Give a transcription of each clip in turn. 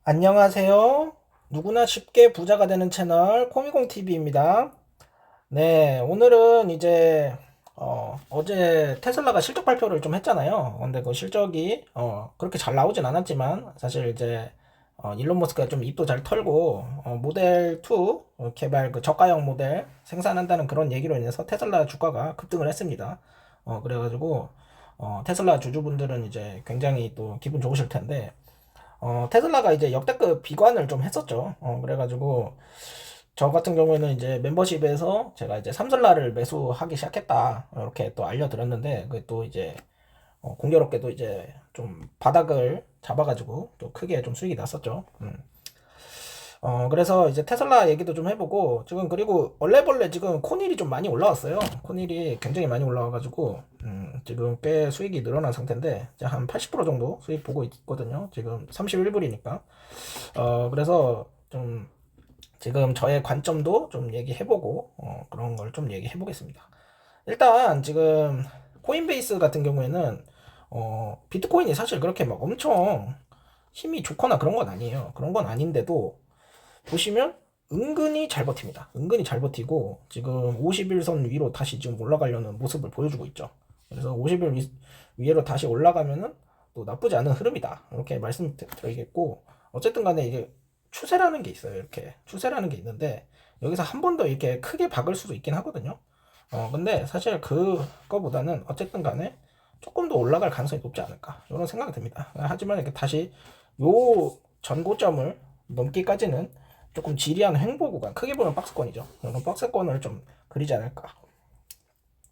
안녕하세요. 누구나 쉽게 부자가 되는 채널 코미공TV입니다. 네, 오늘은 이제 어제 테슬라가 실적 발표를 좀 했잖아요. 근데 그 실적이 그렇게 잘 나오진 않았지만 사실 이제 일론 머스크가 좀 입도 잘 털고 모델 2 개발 그 저가형 모델 생산한다는 그런 얘기로 인해서 테슬라 주가가 급등을 했습니다. 그래가지고 테슬라 주주분들은 이제 굉장히 또 기분 좋으실 텐데 테슬라가 이제 역대급 비관을 좀 했었죠. 그래가지고 저 같은 경우에는 이제 멤버십에서 제가 이제 삼솔라를 매수하기 시작했다. 이렇게 또 알려드렸는데, 그게 또 이제 공교롭게도 이제 좀 바닥을 잡아가지고 또 크게 좀 수익이 났었죠. 그래서 이제 테슬라 얘기도 좀 해보고, 지금 그리고 얼레벌레 지금 코닐이 좀 많이 올라왔어요. 코닐이 굉장히 많이 올라와가지고, 지금 꽤 수익이 늘어난 상태인데, 이제 한 80% 정도 수익 보고 있거든요. 지금 31불이니까. 그래서 좀 지금 저의 관점도 좀 얘기해보고, 그런 걸 좀 얘기해보겠습니다. 일단 지금 코인베이스 같은 경우에는, 비트코인이 사실 그렇게 막 엄청 힘이 좋거나 그런 건 아니에요. 그런 건 아닌데도, 보시면 은근히 잘 버팁니다. 은근히 잘 버티고 지금 51선 위로 다시 지금 올라가려는 모습을 보여주고 있죠. 그래서 50일 위로 다시 올라가면은 또 나쁘지 않은 흐름이다. 이렇게 말씀드리겠고, 어쨌든 간에 이게 추세라는 게 있어요. 이렇게 추세라는 게 있는데 여기서 한 번 더 이렇게 크게 박을 수도 있긴 하거든요. 근데 사실 그거보다는 어쨌든 간에 조금 더 올라갈 가능성이 높지 않을까 이런 생각이 듭니다. 하지만 이렇게 다시 요 전고점을 넘기까지는 조금 지리한 횡보 구간, 크게 보면 박스권이죠. 이런 박스권을 좀 그리지 않을까.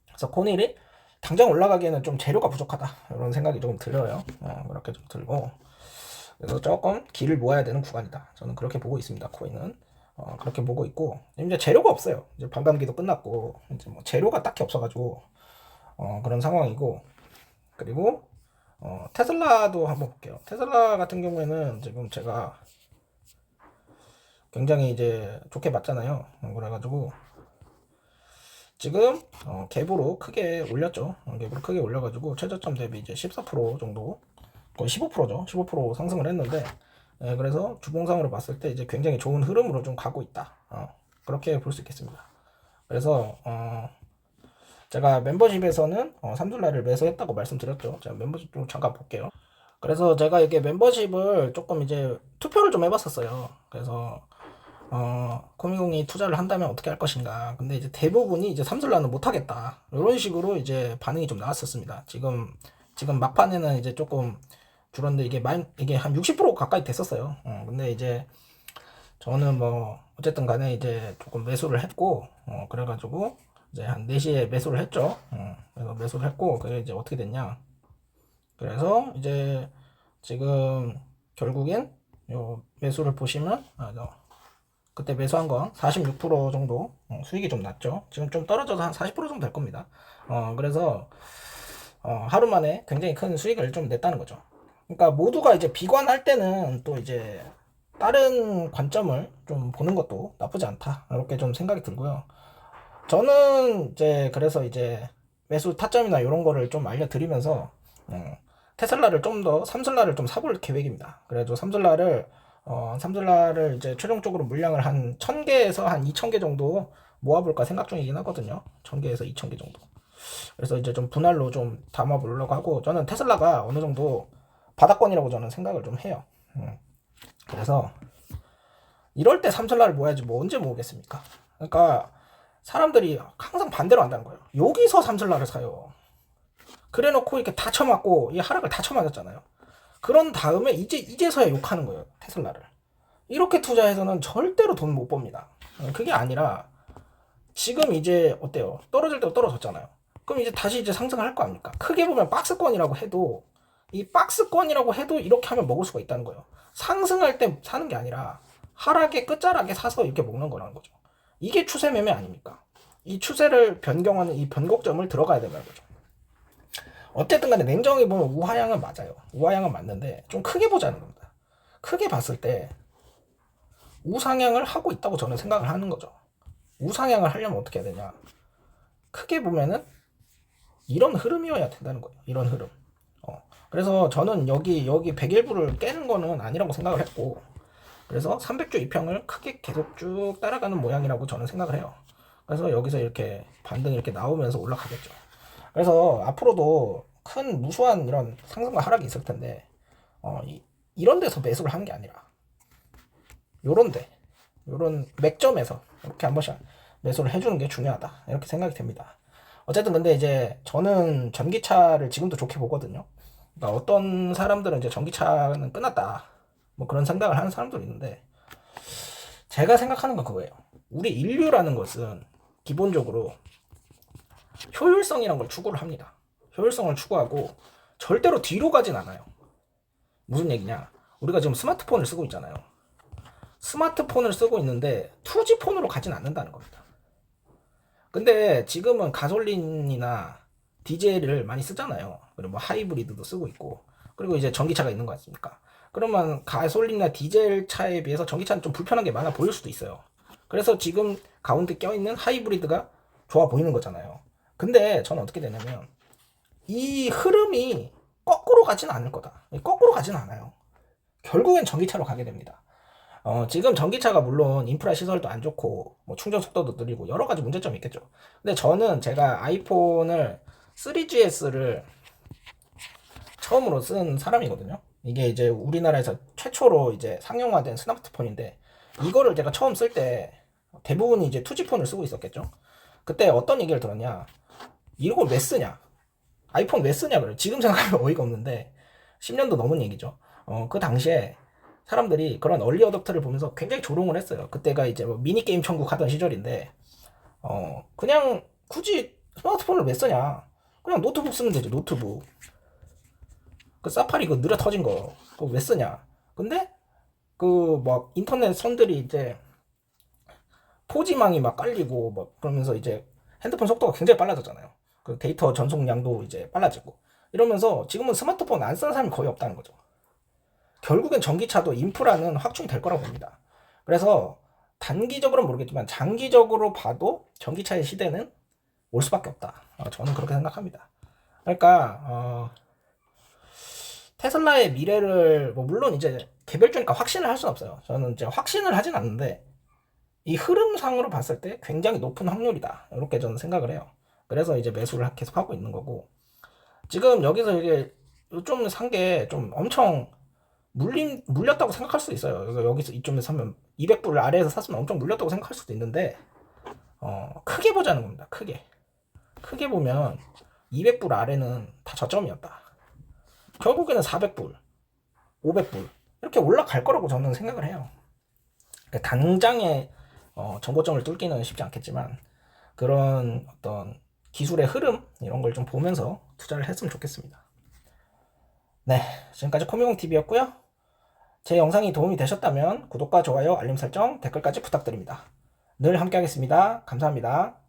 그래서 코닐이 당장 올라가기에는 좀 재료가 부족하다 이런 생각이 조금 들어요. 그렇게 좀 들고, 그래서 조금 길을 모아야 되는 구간이다. 저는 그렇게 보고 있습니다. 코인은 그렇게 보고 있고, 이제 재료가 없어요. 이제 반감기도 끝났고 이제 뭐 재료가 딱히 없어가지고 그런 상황이고, 그리고 테슬라도 한번 볼게요. 테슬라 같은 경우에는 지금 제가 굉장히 이제 좋게 봤잖아요. 그래가지고 지금 갭으로 크게 올렸죠. 갭으로 크게 올려가지고 최저점 대비 이제 14% 정도, 거의 15%죠. 15% 상승을 했는데, 그래서 주봉상으로 봤을 때 이제 굉장히 좋은 흐름으로 좀 가고 있다. 그렇게 볼 수 있겠습니다. 그래서 제가 멤버십에서는 삼둘라를 매수했다고 말씀드렸죠. 제가 멤버십 좀 잠깐 볼게요. 그래서 제가 이게 멤버십을 조금 이제 투표를 좀 해봤었어요. 그래서 코미공이 투자를 한다면 어떻게 할 것인가. 근데 이제 대부분이 이제 삼슬라는 못하겠다. 이런 식으로 이제 반응이 좀 나왔었습니다. 지금 막판에는 이제 조금 줄었는데 이게 한 60% 가까이 됐었어요. 근데 이제 저는 뭐 어쨌든 간에 이제 조금 매수를 했고, 그래가지고 이제 한 4시에 매수를 했죠. 그래서 매수를 했고, 그게 이제 어떻게 됐냐. 그래서 이제 지금 결국엔 요 매수를 보시면, 그때 매수한 건 46% 정도 수익이 좀 났죠. 지금 좀 떨어져서 한 40% 정도 될 겁니다. 그래서 하루 만에 굉장히 큰 수익을 좀 냈다는 거죠. 그러니까 모두가 이제 비관할 때는 또 이제 다른 관점을 좀 보는 것도 나쁘지 않다. 이렇게 좀 생각이 들고요. 저는 이제 그래서 이제 매수 타점이나 이런 거를 좀 알려드리면서 테슬라를 좀 더 삼슬라를 좀 사볼 계획입니다. 그래도 삼슬라를 이제 최종적으로 물량을 한 1000개에서 한 2000개 정도 모아볼까 생각 중이긴 하거든요. 1000개에서 2000개 정도. 그래서 이제 좀 분할로 좀 담아보려고 하고, 저는 테슬라가 어느 정도 바닥권이라고 저는 생각을 좀 해요. 그래서 이럴 때 삼슬라를 모아야지 뭐 언제 모으겠습니까? 그러니까 사람들이 항상 반대로 한다는 거예요. 여기서 삼슬라를 사요. 그래 놓고 이렇게 다 쳐맞고 이 하락을 다 쳐맞았잖아요. 그런 다음에 이제서야 욕하는 거예요. 테슬라를. 이렇게 투자해서는 절대로 돈 못 법니다. 그게 아니라 지금 이제 어때요? 떨어질 때 떨어졌잖아요. 그럼 이제 다시 이제 상승할 거 아닙니까? 크게 보면 박스권이라고 해도, 이 박스권이라고 해도 이렇게 하면 먹을 수가 있다는 거예요. 상승할 때 사는 게 아니라 하락의 끝자락에 사서 이렇게 먹는 거라는 거죠. 이게 추세 매매 아닙니까? 이 추세를 변경하는 이 변곡점을 들어가야 된다는 거죠. 어쨌든 간에 냉정히 보면 우하향은 맞아요. 우하향은 맞는데 좀 크게 보자는 겁니다. 크게 봤을 때 우상향을 하고 있다고 저는 생각을 하는 거죠. 우상향을 하려면 어떻게 해야 되냐. 크게 보면은 이런 흐름이어야 된다는 거예요. 이런 흐름. 그래서 저는 여기 101불을 깨는 거는 아니라고 생각을 했고, 그래서 300주 이평을 크게 계속 쭉 따라가는 모양이라고 저는 생각을 해요. 그래서 여기서 이렇게 반등이 이렇게 나오면서 올라가겠죠. 그래서 앞으로도 큰 무수한 이런 상승과 하락이 있을 텐데 이런 데서 매수를 하는 게 아니라 요런 맥점에서 이렇게 한 번씩 매수를 해주는 게 중요하다, 이렇게 생각이 됩니다. 어쨌든 근데 이제 저는 전기차를 지금도 좋게 보거든요. 그러니까 어떤 사람들은 이제 전기차는 끝났다 뭐 그런 생각을 하는 사람도 있는데, 제가 생각하는 건 그거예요. 우리 인류라는 것은 기본적으로 효율성이란 걸 추구를 합니다. 효율성을 추구하고 절대로 뒤로 가진 않아요. 무슨 얘기냐? 우리가 지금 스마트폰을 쓰고 있잖아요. 스마트폰을 쓰고 있는데 2G 폰으로 가진 않는다는 겁니다. 근데 지금은 가솔린이나 디젤을 많이 쓰잖아요. 그리고 뭐 하이브리드도 쓰고 있고, 그리고 이제 전기차가 있는 거 같습니까? 그러면 가솔린이나 디젤 차에 비해서 전기차는 좀 불편한 게 많아 보일 수도 있어요. 그래서 지금 가운데 껴있는 하이브리드가 좋아 보이는 거잖아요. 근데 저는 어떻게 되냐면 이 흐름이 거꾸로 가지는 않을 거다. 거꾸로 가지는 않아요. 결국엔 전기차로 가게 됩니다. 지금 전기차가 물론 인프라 시설도 안 좋고 뭐 충전 속도도 느리고 여러 가지 문제점이 있겠죠. 근데 저는 제가 아이폰을 3GS를 처음으로 쓴 사람이거든요. 이게 이제 우리나라에서 최초로 이제 상용화된 스마트폰인데, 이거를 제가 처음 쓸 때 대부분이 이제 2G 폰을 쓰고 있었겠죠. 그때 어떤 얘기를 들었냐? 이걸 왜 쓰냐? 아이폰 왜 쓰냐 그래. 지금 생각하면 어이가 없는데 10년도 넘은 얘기죠. 그 당시에 사람들이 그런 얼리 어댑터를 보면서 굉장히 조롱을 했어요. 그때가 이제 뭐 미니게임 천국 하던 시절인데, 그냥 굳이 스마트폰을 왜 쓰냐? 그냥 노트북 쓰면 되죠, 노트북. 그 사파리 그 느려 터진 거, 그거 왜 쓰냐? 근데 그 막 인터넷 선들이 이제 4G망이 막 깔리고 막 그러면서 이제 핸드폰 속도가 굉장히 빨라졌잖아요. 그 데이터 전송량도 이제 빨라지고 이러면서 지금은 스마트폰 안 쓰는 사람이 거의 없다는 거죠. 결국엔 전기차도 인프라는 확충이 될 거라고 봅니다. 그래서 단기적으로는 모르겠지만 장기적으로 봐도 전기차의 시대는 올 수밖에 없다. 저는 그렇게 생각합니다. 그러니까 테슬라의 미래를 뭐 물론 이제 개별주니까 확신을 할 수는 없어요. 저는 이제 확신을 하진 않는데 이 흐름상으로 봤을 때 굉장히 높은 확률이다, 이렇게 저는 생각을 해요. 그래서 이제 매수를 계속 하고 있는 거고, 지금 여기서 이게 좀 산 게 좀 엄청 물렸다고 생각할 수도 있어요. 여기서 이쯤에서 사면 200불 아래에서 샀으면 엄청 물렸다고 생각할 수도 있는데, 크게 보자는 겁니다. 크게 보면 200불 아래는 다 저점이었다. 결국에는 400불, 500불 이렇게 올라갈 거라고 저는 생각을 해요. 당장에 정고점을 뚫기는 쉽지 않겠지만 그런 어떤 기술의 흐름 이런 걸 좀 보면서 투자를 했으면 좋겠습니다. 네, 지금까지 코미공TV였고요. 제 영상이 도움이 되셨다면 구독과 좋아요, 알림 설정, 댓글까지 부탁드립니다. 늘 함께 하겠습니다. 감사합니다.